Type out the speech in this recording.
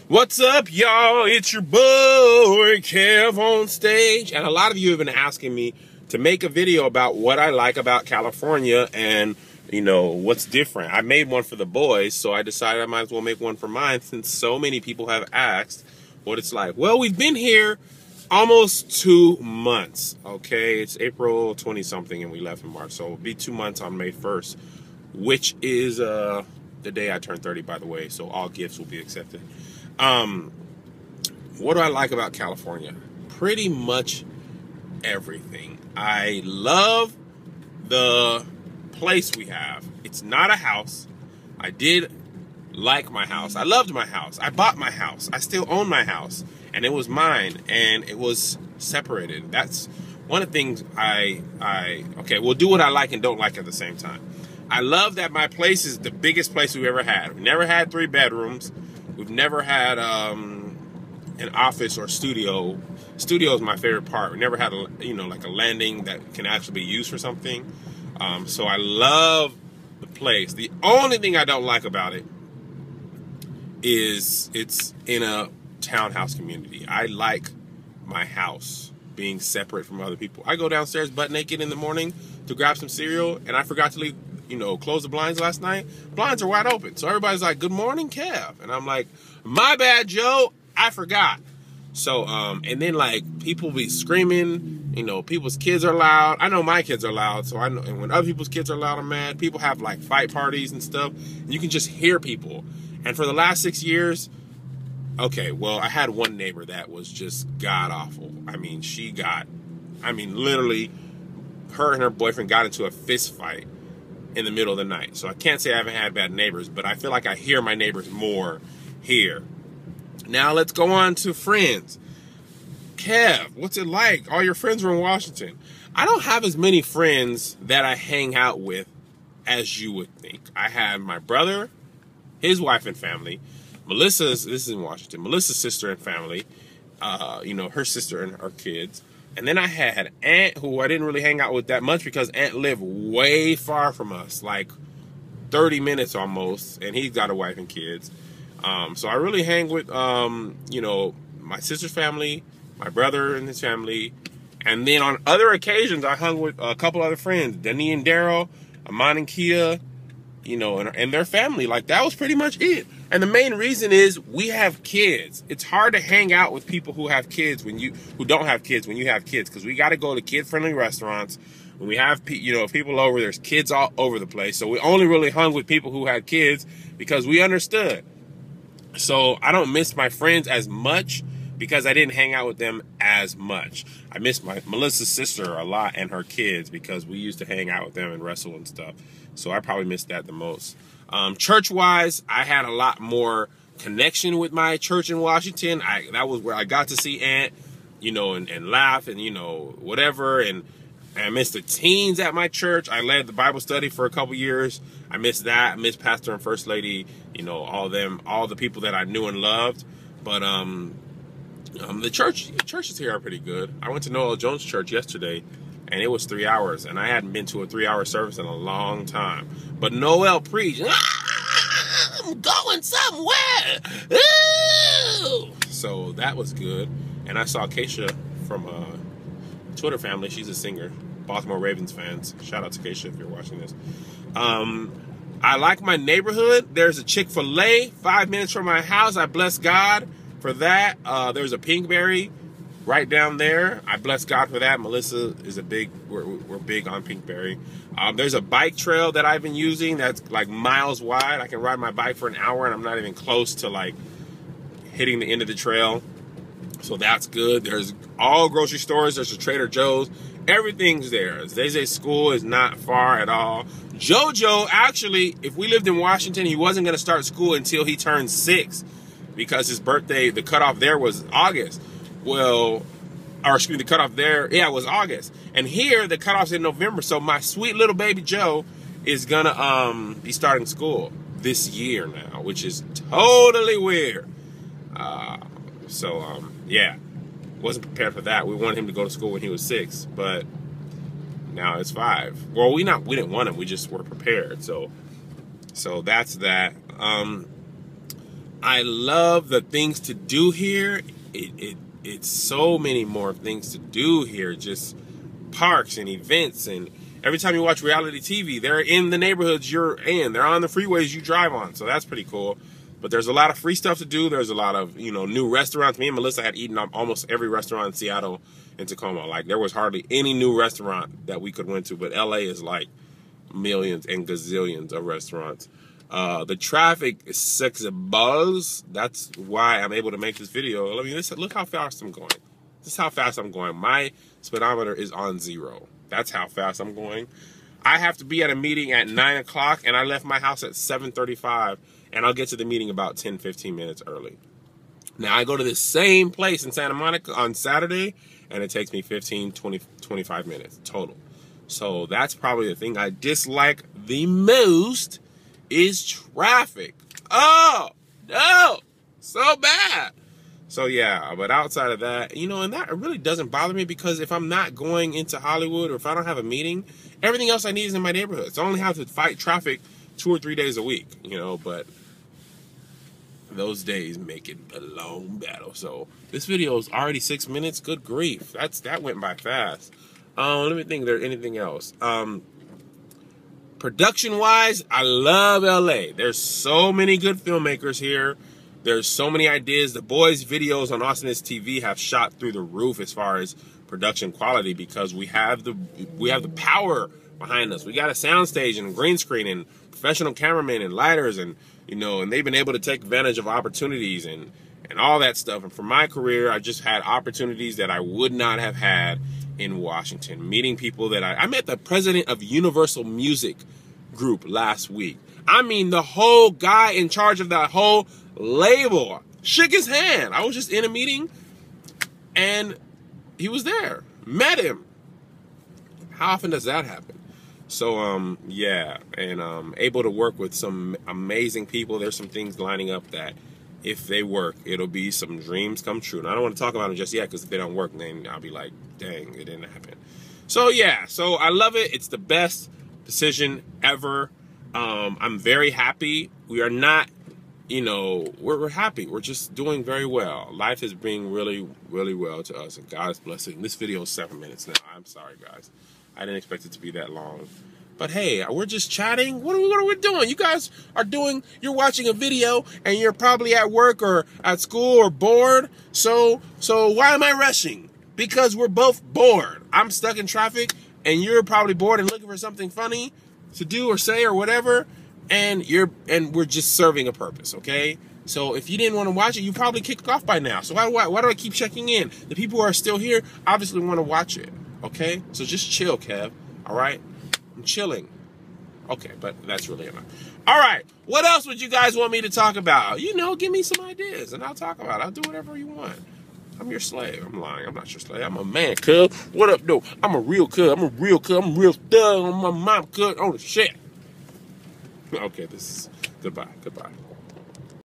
What's up, y'all? It's your boy, Kev, on stage. And a lot of you have been asking me to make a video about what I like about California and, you know, what's different. I made one for the boys, so I decided I might as well make one for mine since so many people have asked what it's like. Well, we've been here almost 2 months, okay? It's April 20-something and we left in March, so it'll be 2 months on May 1st, which is the day I turned 30, by the way, so all gifts will be accepted. What do I like about California? Pretty much everything. I love the place we have. It's not a house. I did like my house. I loved my house. I bought my house. I still own my house. And it was mine. And it was separated. That's one of the things okay, we'll do what I like and don't like at the same time. I love that my place is the biggest place we've ever had. We've never had 3 bedrooms. We've never had an office or studio. Studio is my favorite part. We never had like a landing that can actually be used for something. So I love the place. The only thing I don't like about it is it's in a townhouse community. I like my house being separate from other people. I go downstairs butt naked in the morning to grab some cereal, and I forgot to leave, close the blinds last night. Blinds are wide open. So everybody's like, "Good morning, Kev." And I'm like, "My bad, Joe. I forgot." So, and then like people be screaming, people's kids are loud. I know my kids are loud. So I know, and when other people's kids are loud, I'm mad. People have like fight parties and stuff. And you can just hear people. And for the last 6 years, okay, well, I had one neighbor that was just god awful. I mean, literally her and her boyfriend got into a fist fight in the middle of the night. So I can't say I haven't had bad neighbors, but I feel like I hear my neighbors more here. Now let's go on to friends. Kev, what's it like? All your friends are in Washington. I don't have as many friends that I hang out with as you would think. I have my brother, his wife and family. This is in Washington, Melissa's sister and family. Her sister and her kids. And then I had Aunt, who I didn't really hang out with that much because Aunt lived way far from us, like 30 minutes almost, and he's got a wife and kids. So I really hang with, my sister's family, my brother and his family, and then on other occasions I hung with a couple other friends, Denny and Daryl, Amon and Kia, and their family. Like, that was pretty much it. And the main reason is we have kids. It's hard to hang out with people who have kids who don't have kids when you have kids, because we got to go to kid-friendly restaurants. When we have, people over, there's kids all over the place. So we only really hung with people who had kids because we understood. So I don't miss my friends as much because I didn't hang out with them as much. I miss Melissa's sister a lot and her kids because we used to hang out with them and wrestle and stuff. So I probably missed that the most. Church-wise, I had a lot more connection with my church in Washington. That was where I got to see Aunt, and laugh and, whatever. And I missed the teens at my church. I led the Bible study for a couple years. I missed that. I missed Pastor and First Lady, all the people that I knew and loved. But the churches here are pretty good. I went to Noel Jones Church yesterday, and it was 3 hours, and I hadn't been to a 3-hour service in a long time. But Noel preached, "I'm going somewhere." Ooh! So that was good. And I saw Keisha from Twitter family. She's a singer, Baltimore Ravens fans. Shout out to Keisha if you're watching this. I like my neighborhood. There's a Chick-fil-A 5 minutes from my house. I bless God for that. There's a Pinkberry right down there. I bless God for that. Melissa is we're big on Pinkberry. There's a bike trail that I've been using that's like miles wide. I can ride my bike for an hour and I'm not even close to like hitting the end of the trail. So that's good. There's all grocery stores. There's a Trader Joe's. Everything's there. Zay's school is not far at all. JoJo, actually, if we lived in Washington, he wasn't going to start school until he turned 6 because his birthday, the cutoff there was August. The cutoff there, it was August. And here, the cutoff's in November. So my sweet little baby Joe is going to be starting school this year now, which is totally weird. Yeah. Wasn't prepared for that. We wanted him to go to school when he was 6, but now it's 5. Well, we didn't want him. We just were prepared. So that's that. I love the things to do here. It's so many more things to do here. Just parks and events, and every time you watch reality TV, they're in the neighborhoods you're in. They're on the freeways you drive on, so that's pretty cool. But there's a lot of free stuff to do. There's a lot of, new restaurants. Me and Melissa had eaten up almost every restaurant in Seattle and Tacoma. Like, there was hardly any new restaurant that we could went to, but LA is like millions and gazillions of restaurants. The traffic is such a buzz. That's why I'm able to make this video. Look how fast I'm going. This is how fast I'm going. My speedometer is on 0. That's how fast I'm going. I have to be at a meeting at 9 o'clock, and I left my house at 7:35, and I'll get to the meeting about 10, 15 minutes early. Now, I go to this same place in Santa Monica on Saturday, and it takes me 15, 20, 25 minutes total. So that's probably the thing I dislike the most is traffic. Oh, no, so bad. So yeah, but outside of that, and that really doesn't bother me, because if I'm not going into Hollywood, or if I don't have a meeting, everything else I need is in my neighborhood. So I only have to fight traffic 2 or 3 days a week, but those days make it a long battle. So this video is already 6 minutes. Good grief. That went by fast. Let me think, there anything else. Production-wise, I love LA. There's so many good filmmakers here. There's so many ideas. The boys' videos on Awesomeness TV have shot through the roof as far as production quality, because we have the power behind us. We got a soundstage and a green screen and professional cameramen and lighters, and and they've been able to take advantage of opportunities and all that stuff. And for my career, I just had opportunities that I would not have had in Washington. Meeting people that I met the president of Universal Music Group last week. I mean, the whole guy in charge of that whole label. Shook his hand. I was just in a meeting and he was there. Met him. How often does that happen? So, yeah, and able to work with some amazing people. There's some things lining up that if they work, it'll be some dreams come true. And I don't want to talk about them just yet, because if they don't work, then I'll be like, dang, it didn't happen. So, yeah, so I love it. It's the best decision ever. I'm very happy. We are not, we're happy. We're just doing very well. Life is being really, really well to us, and God is blessing. This video is 7 minutes now. I'm sorry, guys. I didn't expect it to be that long. But hey, we're just chatting. What are we doing? You guys you're watching a video, and you're probably at work or at school or bored. So why am I rushing? Because we're both bored. I'm stuck in traffic, and you're probably bored and looking for something funny to do or say or whatever. And we're just serving a purpose, okay? So if you didn't want to watch it, you probably kicked off by now. So why do I keep checking in? The people who are still here obviously want to watch it, okay? So just chill, Kev, all right? I'm chilling. Okay, but that's really enough. All right, what else would you guys want me to talk about? Give me some ideas, and I'll talk about it. I'll do whatever you want. I'm your slave. I'm lying. I'm not your slave. I'm a man, cuz. What up, though? I'm a real cuz. I'm a real stud on my mom, cuz. On the shit. Okay, this is goodbye.